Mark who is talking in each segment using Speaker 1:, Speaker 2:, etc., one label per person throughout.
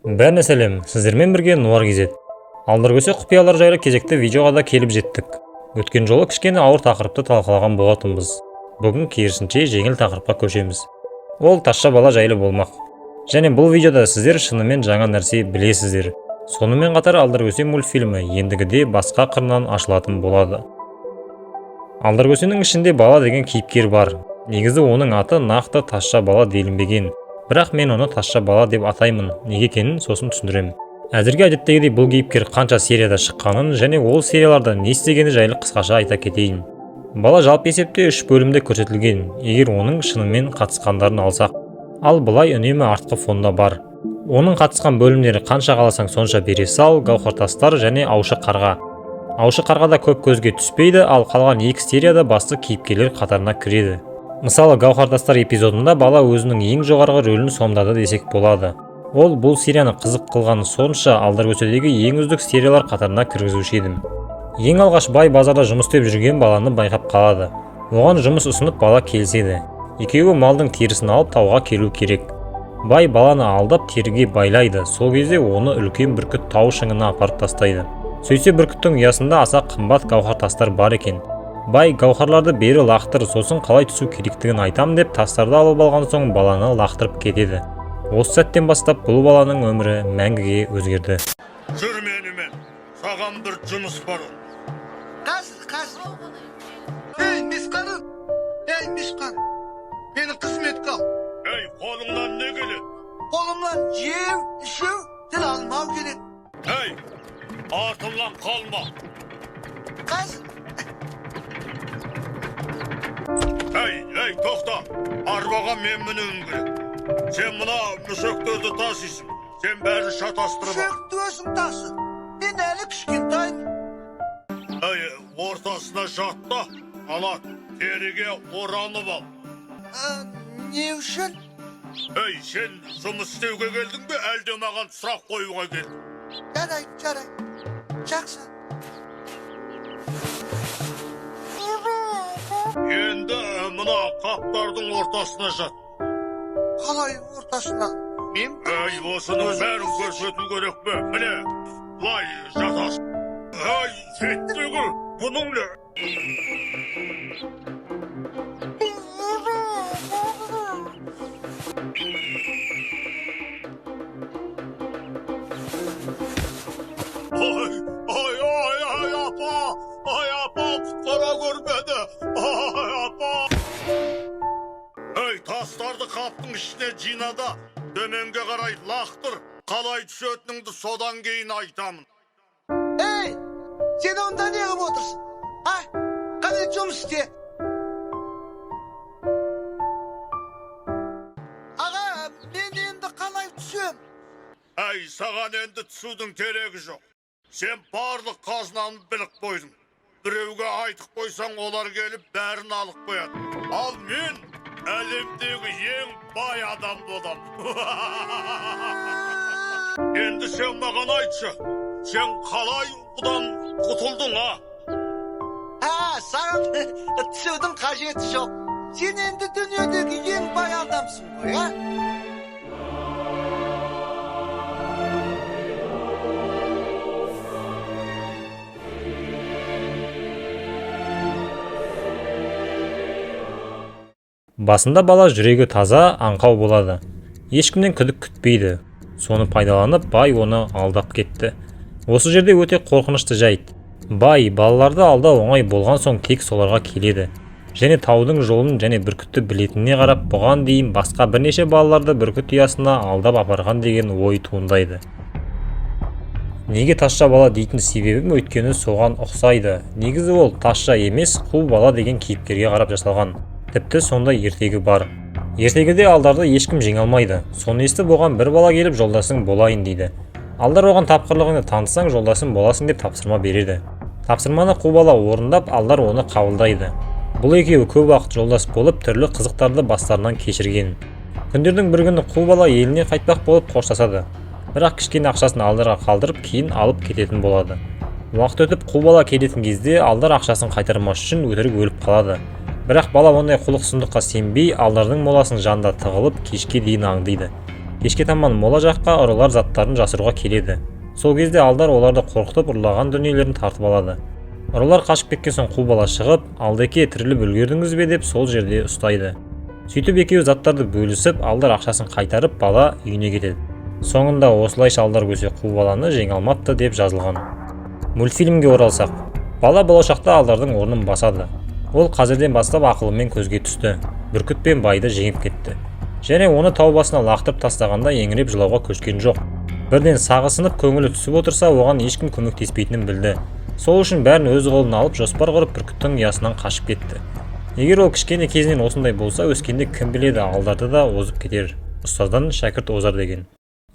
Speaker 1: Бәріне сәлем, сіздермен бірге Нуар Кезет. Алдыркөсе құпиялар жайлы кезекті видеоға да келіп жеттік. Өткен жолы кішкене ауыр тақырыпты талқылаған болатынбыз. Бүгін керісінше жеңіл тақырыпқа көшеміз. Ол тазша бала жайлы болмақ. Және бұл видеода сіздер шынымен жаңа нәрсе білесіздер. Сонымен қатар Алдыркөсе мультфильмі ендігіде басқа қырынан ашылатын болады. Алдыркөсенің ішінде бала деген кейіпкер бар. Негізі оның аты нақты тазша бала делінбеген. Бірақ мен оны тазша бала деп атаймын. Неге екенін сосын түсіндіремін. Әзірге әдеттегідей бұл кейіпкер қанша серияда шыққанын және ол серияларда не істегені жайлы қысқаша айта кетейін. Бала жалпы есепте 3 бөлімде көрсетілген, егер оның шынымен қатысқандарын алсақ. Ал былай үнемі артқы фонда бар. Оның қатысқан бөлімдері қанша қаласаң сонша бере сал, гауһартастар және аушы қарға. Аушы қарға да көп көзге түспейді, ал қалған 2 серияда басты кейіпкерлер қатарына кіреді. Мысалы, гауһартастар эпизодында бала өзінің ең жоғарғы рөлін сомдады десек болады. Ол бұл серияны қызық қылғаны сонша Алдыркөседегі ең үздік сериялар қатарына кіргізуші едім. Ең алғаш бай базарда жұмыс істеп жүрген баланы байқап қалады. Оған жұмыс ұсынып бала келіседі. Екеуі малдың терісін алып тауға келу керек. Бай баланы алдап теріге байлайды. Сол кезде оны үлкен бүркіт тау шыңына апарып тастайды. Сөйтсе бүркіттің ұясында аса қымбат гауһартастар бар екен. Бай гауһарларды бері лақтыр, сосын қалай түсу керектігін айтам деп тастарды алып алған соң баланы лақтырып кетеді. Осы сәттен бастап бұл баланың өмірі мәңгіге өзгерді.
Speaker 2: Жүр менімен, саған бір жұмыс бар.
Speaker 3: Қазір. Ей, мисқарын! Мені қызметке ал.
Speaker 2: Ей, қолыңнан не келеді?
Speaker 3: Қолымнан жеу, ішу, тіл алмау келеді.
Speaker 2: Ей, артымнан қалма.
Speaker 3: Қазір.
Speaker 2: Ей, тоқта. Арбаға мен мінуім керек. Сен мына мүшектерді тасисың. Сен бәрін шатастырып ал.
Speaker 3: Мүшекті өзің тасы. Мен әлі кішкентаймын.
Speaker 2: Ей, ортасына жатта, ана теріге оранып ал.
Speaker 3: Не үшін?
Speaker 2: Ей, сен жұмыс істеуге келдің бе, әлде маған сұрақ қоюға келдің?
Speaker 3: Жарай. Жақсы.
Speaker 2: Енді мына қаптардың ортасына жат.
Speaker 3: Қалай ортасына? Мен?
Speaker 2: Ей, осының бәрін көрсету керек пе? Міне, бұлай жатасың. Ей, жеттігі, бұның не? Ай, апа, құтқара көрмеді. Ай, апа. Ей, тастарды қаптың ішіне жинада, төменге қарай лақтыр. Қалай түсетініңді содан кейін айтамын.
Speaker 3: Ей, сен онда не қылып отырсың? Қане жұмыс істе. Аға, мен енді қалай түсем?
Speaker 2: Ей, саған енді түсудің керегі жоқ. Сен барлық қазынаны біліп қойдың. Біреуге айтып қойсаң, олар келіп бәрін алып қояды. Ал мен әлемдегі ең бай адам болам. Енді сен маған айтшы, сен қалай бұдан құтылдың,
Speaker 3: Саған түсудің қажеті жоқ. Сен енді дүниедегі ең бай адамсың ғой,
Speaker 1: Басында бала жүрегі таза, аңқау болады. Ешкімнен күдік күтпейді. Соны пайдаланып, бай оны алдап кетті. Осы жерде өте қорқынышты жайт. Бай балаларды алдау оңай болған соң тек соларға келеді. Және таудың жолын және бүркітті білетініне қарап, бұған дейін басқа бірнеше балаларды бүркіт ұясына алдап апарған деген ой туындайды. Неге тазша бала дейтін себебім өйткені соған ұқсайды. Негізі ол тазша емес, қу бала деген кейіпкерге қарап жасалған. Тіпті сондай ертегі бар. Ертегіде алдарды ешкім жеңе алмайды. Соны естіп оған бір бала келіп жолдасың болайын дейді. Алдар оған тапқырлығыңды танысаң жолдасың боласың деп тапсырма береді. Тапсырманы қу бала орындап, алдар оны қабылдайды. Бұл екеуі көп уақыт жолдас болып, түрлі қызықтарды бастарынан кешірген. Күндердің бір күні қу бала еліне қайтпақ болып қоштасады. Бірақ кішкене ақшасын алдарға қалдырып, кейін алып кететін болады. Уақыт өтіп қу бала келетін кезде алдар ақшасын қайтармас үшін өтірік өліп қалады. Бірақ бала ондай құлық сұмдыққа сенбей, алдардың моласының жанында тығылып кешке дейін аңдиды. Кешке таман мола жаққа ұрылар заттарын жасыруға келеді. Сол кезде алдар оларды қорқытып ұрлаған дүниелерін тартып алады. Ұрылар қашып кеткен соң қу бала шығып, Алдеке тіріліп үлгердіңіз бе деп сол жерде ұстайды. Сөйтіп екеуі заттарды бөлісіп, алдар ақшасын қайтарып, бала үйіне кетеді. Соңында осылайша алдар көсе қу баланы жеңе алмапты деп жазылған. Мультфильмге оралсақ, бала болашақта алдардың орнын басады. Ол қазірден бастап ақылымен көзге түсті. Бүркіт пен байды жеңіп кетті. Және оны тау басына лақтырып тастағанда еңіреп жылауға көшкен жоқ. Бірден сағысынып көңілі түсіп отырса, оған ешкім көмектеспейтінін білді. Сол үшін бәрін өз қолына алып жоспар құрып бүркіттің ұясынан қашып кетті. Егер ол кішкене кезінен осындай болса, өскенде кім біледі, алдарды да озып кетер. Ұстаздан шәкірт озар деген.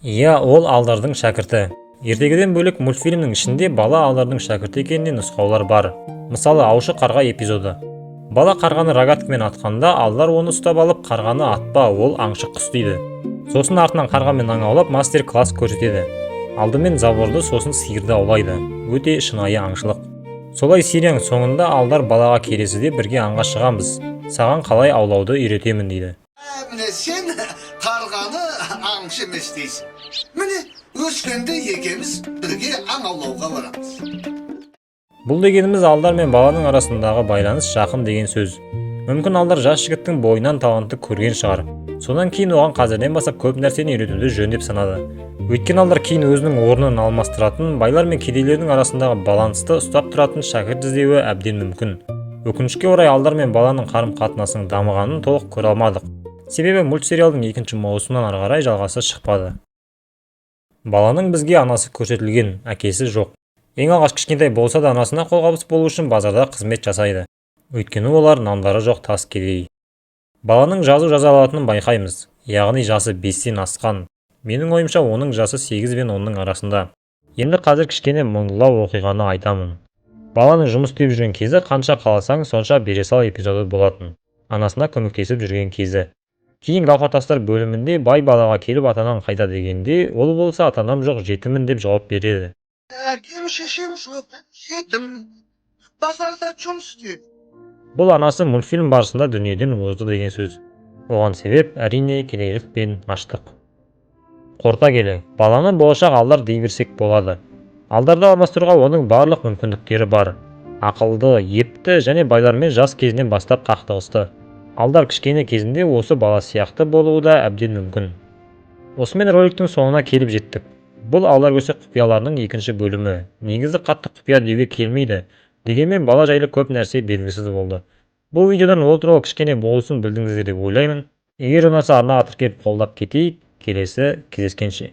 Speaker 1: Иә, ол алдардың шәкірті. Ертегіден бөлек мультфильмнің ішінде бала алдардың шәкірті екеніне нұсқаулар бар. Мысалы, аушы қарға эпизоды. Бала қарғаны рогаткамен атқанда, алдар оны ұстап алып, қарғаны атпа, ол аңшы құс дейді. Сосын артынан қарғамен аң аулап мастер-класс көрсетеді. Алдымен заборды, сосын сиырды аулайды. Өте шынайы аңшылық. Солай серияның соңында алдар балаға келесіде бірге аңға шығамыз. Саған қалай аулауды үйретемін дейді.
Speaker 3: Міне сен қарғаны аңшы емес дейсің. Міне өскенде екеуміз бірге аң аулауға барамыз.
Speaker 1: Бұл дегеніміз алдар мен баланың арасындағы байланыс жақын деген сөз. Мүмкін алдар жас жігіттің бойынан талантты көрген шығар. Содан кейін оған қазірден бастап көп нәрсені үйретуді жөн деп санады. Өйткені алдар кейін өзінің орнын алмастыратын, байлар мен кедейлердің арасындағы балансты ұстап тұратын шәкірт іздеуі әбден мүмкін. Өкінішке орай алдар мен баланың қарым-қатынасының дамығанын толық көре алмадық. Себебі мультсериалдың 2-ші маусымнан ары қарай жалғасы шықпады. Баланың бізге анасы көрсетілген, әкесі жоқ. Ең алғаш кішкентай болса да анасына қолғабыс болу үшін базарда қызмет жасайды. Өйткені олар нандары жоқ тас кедей. Баланың жазу жаза алатынын байқаймыз, яғни жасы 5-тен асқан. Менің ойымша оның жасы 8 пен 10-ның арасында. Енді қазір кішкене мұңдылау оқиғаны айтамын. Баланың жұмыс істеп жүрген кезі қанша қаласаң сонша бере сал эпизоды болатын. Анасына көмектесіп жүрген кезі. Кейін Гауһартастар бөлімінде бай балаға келіп атанан қайда дегенде, ол болса атанам жоқ жетімін деп жауап береді.
Speaker 3: Әкем шешем жоқ, жетім. Базарда жұмыс істейді.
Speaker 1: Бұл анасы мультфильм барысында дүниеден озды деген сөз. Оған себеп әрине кедейлік пен аштық. Қорыта келе, баланы болашақ алдар дей берсек болады. Алдарды алмастыруға оның барлық мүмкіндіктері бар. Ақылды, епті және байлармен жас кезінен бастап қақтығысты. Алдар кішкене кезінде осы бала сияқты болуы да әбден мүмкін. Осымен роликтің соңына келіп жеттік. Бұл алдар көсе құпияларының 2-ші бөлімі. Негізі қатты құпия деуге келмейді. Дегенмен бала жайлы көп нәрсе белгісіз болды. Бұл видеодан ол туралы кішкене болсын білдіңіздер деп ойлаймын. Егер ұнаса арнаға тіркеліп қолдап кетейік. Келесі кездескенше.